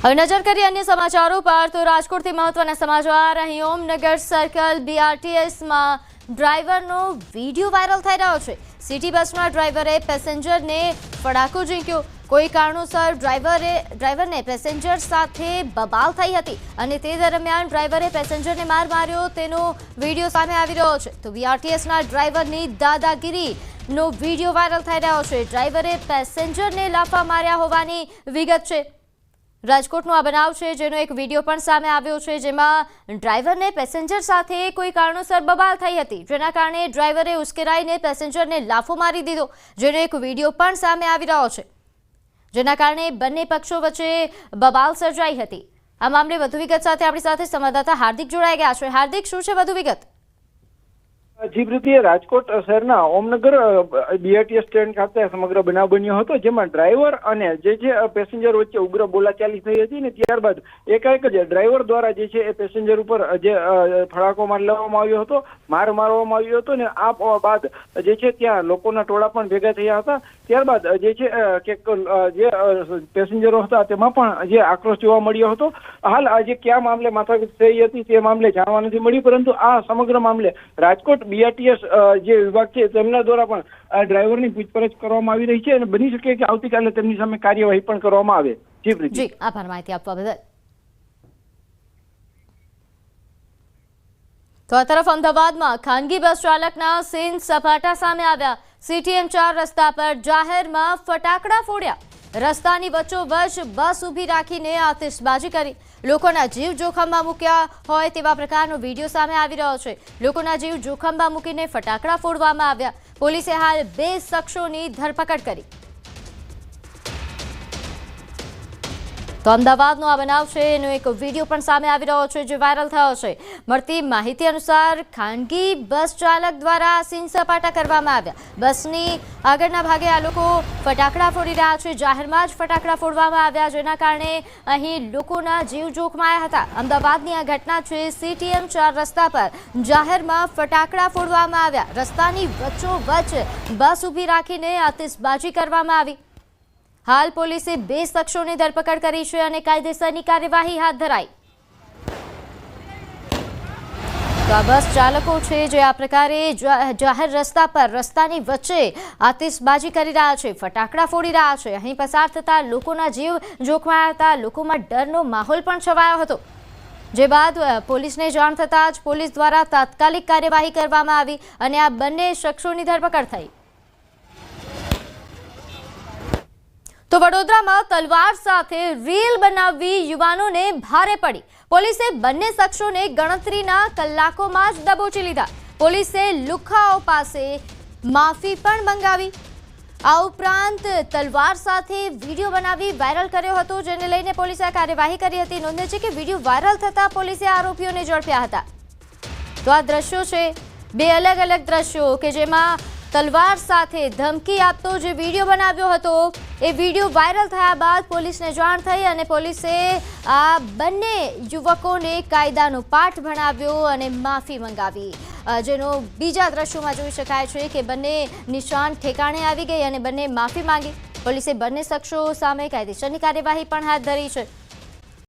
હવે નજર કરીએ અન્ય સમાચારો પર તો રાજકોટથી મહત્વના સમાચાર। અહીં ઓમનગર સર્કલ બીઆરટીએસમાં ડ્રાઈવરનો વિડીયો વાયરલ થઈ રહ્યો છે। સિટી બસના ડ્રાઈવરે પેસેન્જરને ફડાકો ઝીંક્યો। કોઈ કારણોસર ડ્રાઈવરને પેસેન્જર સાથે બબાલ થઈ હતી અને તે દરમિયાન ડ્રાઈવરે પેસેન્જરને માર માર્યો તેનો વિડીયો સામે આવી રહ્યો છે। તો બીઆરટીએસના ડ્રાઈવરની દાદાગીરીનો વિડીયો વાયરલ થઈ રહ્યો છે। ડ્રાઈવરે પેસેન્જરને લાફા માર્યા હોવાની વિગત છે। રાજકોટનો આ બનાવ છે જેનો એક વિડીયો પણ સામે આવ્યો છે જેમાં ડ્રાઈવરને પેસેન્જર સાથે કોઈ કારણોસર બબાલ થઈ હતી જેના કારણે ડ્રાઈવરે ઉશ્કેરાઈને પેસેન્જરને લાફો મારી દીધો જેનો એક વિડીયો પણ સામે આવી રહ્યો છે જેના કારણે બંને પક્ષો વચ્ચે બબાલ સર્જાઈ હતી। આ મામલે વધુ વિગત સાથે આપણી સાથે સંવાદદાતા હાર્દિક જોડાઈ ગયા છે। હાર્દિક, શું છે વધુ વિગત? જી પ્રીતિ, રાજકોટ શહેરના ઓમનગર બીઆરટીએસ સ્ટેન્ડ ખાતે સમગ્ર બનાવ બન્યો હતો જેમાં ડ્રાઈવર અને જે પેસેન્જર વચ્ચે ઉગ્ર બોલાચાલી થઈ હતી ને ત્યારબાદ એકાએક જ ડ્રાઈવર દ્વારા જે છે એ પેસેન્જર ઉપર જે ફડાકો મારવામાં આવ્યો હતો, માર મારવામાં આવ્યો હતો ને આ બાદ જે છે ત્યાં લોકોના ટોળા પણ ભેગા થયા હતા। ત્યારબાદ જે છે કે જે પેસેન્જરો હતા તેમાં પણ જે આક્રોશ જોવા મળ્યો હતો। હાલ આજે કયા મામલે માથાકૂટ થઈ હતી તે મામલે જાણવા નથી મળ્યું, પરંતુ આ સમગ્ર મામલે રાજકોટ બીઆરટીએસ જે વિભાગ છે તેમના દ્વારા પણ ડ્રાઈવરની પૂછપરછ કરવામાં આવી રહી છે અને બની શકે કે આવતીકાલે તેમની સામે કાર્યવાહી પણ કરવામાં આવે। જી પ્રીતિ। જી, આભાર માહિતી આપવા બદલ। તો આ તરફ અમદાવાદમાં ખાનગી બસ ચાલકના સીન સપાટા સામે આવ્યા। સીટીએમ 4 રસ્તા પર જાહેરમાં ફટાકડા ફોડ્યા। રસ્તાની વચ્ચોવચ્ચ બસ ઊભી રાખીને આતિશબાજી કરી। લોકોના જીવ જોખમમાં મૂક્યા હોય તેવા પ્રકારનો વિડીયો સામે આવી રહ્યો છે। લોકોના જીવ જોખમમાં મૂકીને ફટાકડા ફોડવામાં આવ્યા। પોલીસે હાલ 2 શખ્સોની ધરપકડ કરી। તો અમદાવાદનો આ બનાવ છે એનો એક વિડીયો પણ સામે આવી રહ્યો છે જે વાયરલ થયો છે। મળતી માહિતી અનુસાર ખાનગી બસ ચાલક દ્વારા સીન સપાટા કરવામાં આવ્યા। બસની આગળના ભાગે આ લોકો ફટાકડા ફોડી રહ્યા છે। જાહેરમાં જ ફટાકડા ફોડવામાં આવ્યા જેના કારણે અહીં લોકોના જીવ જોખમાયા હતા। અમદાવાદની આ ઘટના છે। સીટીએમ 4 રસ્તા પર જાહેરમાં ફટાકડા ફોડવામાં આવ્યા। રસ્તાની વચ્ચોવચ્ચ બસ ઊભી રાખીને આતિશબાજી કરવામાં આવી। હાલ પોલીસે 2 શખ્સોની ધરપકડ કરી છે અને કાયદેસરની કાર્યવાહી હાથ ધરાઈ। તો આ બસ ચાલકો છે જે આ પ્રકારે જાહેર રસ્તા પર રસ્તાની વચ્ચે આતિશબાજી કરી રહ્યા છે, ફટાકડા ફોડી રહ્યા છે। અહીં પસાર થતા લોકોના જીવ જોખમાયા હતા। લોકોમાં ડરનો માહોલ પણ છવાયો હતો જે બાદ પોલીસને જાણ થતાં જ પોલીસ દ્વારા તાત્કાલિક કાર્યવાહી કરવામાં આવી અને આ બંને શખ્સોની ધરપકડ થઈ। તો વડોદરામાં તલવાર સાથે રીલ બનાવવી યુવાનોને ભારે પડી। પોલીસે બંને શખ્સોને ગણતરીના કલાકોમાં જ દબોચી લીધા। પોલીસે લુખ્ખાઓ પાસે માફી પણ મંગાવી। આ ઉપરાંત તલવાર સાથે વિડીયો બનાવી વાયરલ કર્યો હતો જેને લઈને પોલીસે કાર્યવાહી કરી હતી। નોંધે છે કે વિડીયો વાયરલ થતા પોલીસે આરોપીઓને ઝડપ્યા હતા। તો આ દ્રશ્યો છે, 2 અલગ અલગ દ્રશ્યો કે જેમાં તલવાર સાથે ધમકી આપતો જે વિડીયો બનાવ્યો હતો એ વિડીયો વાયરલ થયા બાદ પોલીસને જાણ થઈ અને પોલીસે આ બંને યુવકોને કાયદાનો પાઠ ભણાવ્યો અને માફી મંગાવી। જેનો બીજા દ્રશ્યોમાં જોઈ શકાય છે કે બંને નિશાન ઠેકાણે આવી ગઈ અને બંને માફી માંગી। પોલીસે બંને શખ્સો સામે કાયદેસરની કાર્યવાહી પણ હાથ ધરી છે।